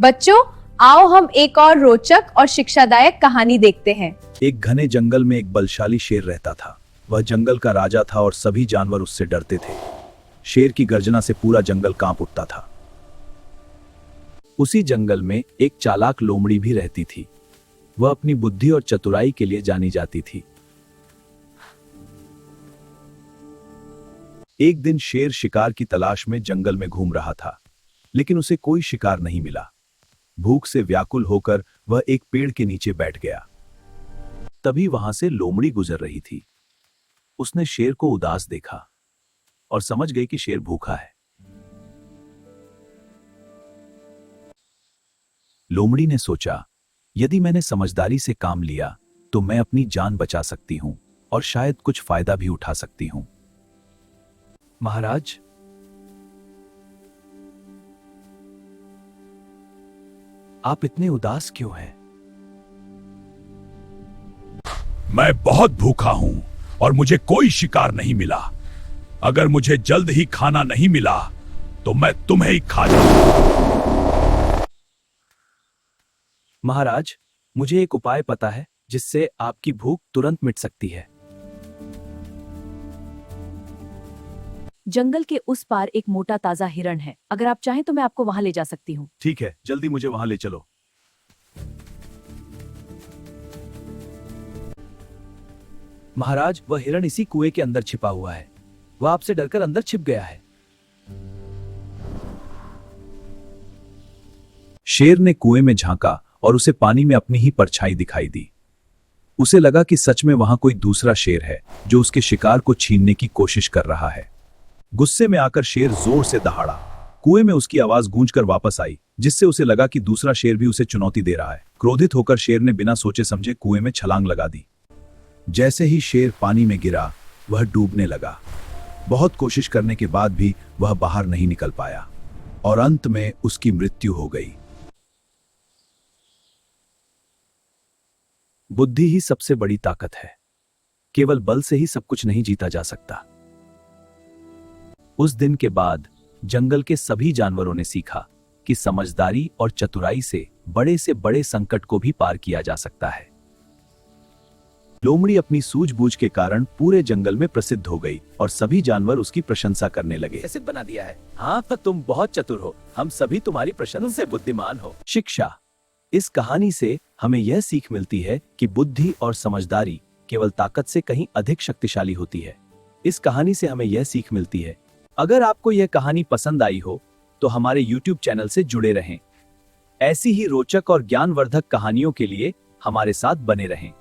बच्चों, आओ हम एक और रोचक और शिक्षादायक कहानी देखते हैं। एक घने जंगल में एक बलशाली शेर रहता था। वह जंगल का राजा था और सभी जानवर उससे डरते थे। शेर की गर्जना से पूरा जंगल कांप उठता था। उसी जंगल में एक चालाक लोमड़ी भी रहती थी। वह अपनी बुद्धि और चतुराई के लिए जानी जाती थी। एक दिन शेर शिकार की तलाश में जंगल में घूम रहा था, लेकिन उसे कोई शिकार नहीं मिला। भूख से व्याकुल होकर वह एक पेड़ के नीचे बैठ गया। तभी वहां से लोमड़ी गुजर रही थी। उसने शेर को उदास देखा और समझ गई कि शेर भूखा है। लोमड़ी ने सोचा, यदि मैंने समझदारी से काम लिया तो मैं अपनी जान बचा सकती हूं और शायद कुछ फायदा भी उठा सकती हूं। महाराज, आप इतने उदास क्यों हैं? मैं बहुत भूखा हूं और मुझे कोई शिकार नहीं मिला। अगर मुझे जल्द ही खाना नहीं मिला तो मैं तुम्हें ही खा जाऊंगा। महाराज, मुझे एक उपाय पता है जिससे आपकी भूख तुरंत मिट सकती है। जंगल के उस पार एक मोटा ताजा हिरण है। अगर आप चाहें तो मैं आपको वहां ले जा सकती हूँ। ठीक है, जल्दी मुझे वहां ले चलो। महाराज, वह हिरण इसी कुएं के अंदर छिपा हुआ है। वह आपसे डरकर अंदर छिप गया है। शेर ने कुएं में झांका और उसे पानी में अपनी ही परछाई दिखाई दी। उसे लगा कि सच में वहां कोई दूसरा शेर है जो उसके शिकार को छीनने की कोशिश कर रहा है। गुस्से में आकर शेर जोर से दहाड़ा। कुएं में उसकी आवाज गूंजकर वापस आई, जिससे उसे लगा कि दूसरा शेर भी उसे चुनौती दे रहा है। क्रोधित होकर शेर ने बिना सोचे समझे कुएं में छलांग लगा दी। जैसे ही शेर पानी में गिरा, वह डूबने लगा। बहुत कोशिश करने के बाद भी वह बाहर नहीं निकल पाया और अंत में उसकी मृत्यु हो गई। बुद्धि ही सबसे बड़ी ताकत है। केवल बल से ही सब कुछ नहीं जीता जा सकता। उस दिन के बाद जंगल के सभी जानवरों ने सीखा कि समझदारी और चतुराई से बड़े संकट को भी पार किया जा सकता है। लोमड़ी अपनी सूझबूझ के कारण पूरे जंगल में प्रसिद्ध हो गई और सभी जानवर उसकी प्रशंसा करने लगे। कैसे बना दिया है? हाँ, तुम बहुत चतुर हो। हम सभी तुम्हारी प्रशंसा से बुद्धिमान हो। शिक्षा। इस कहानी से हमें यह सीख मिलती है कि बुद्धि और समझदारी केवल ताकत से कहीं अधिक शक्तिशाली होती है। इस कहानी से हमें यह सीख मिलती है। अगर आपको यह कहानी पसंद आई हो तो हमारे YouTube चैनल से जुड़े रहें। ऐसी ही रोचक और ज्ञानवर्धक कहानियों के लिए हमारे साथ बने रहें।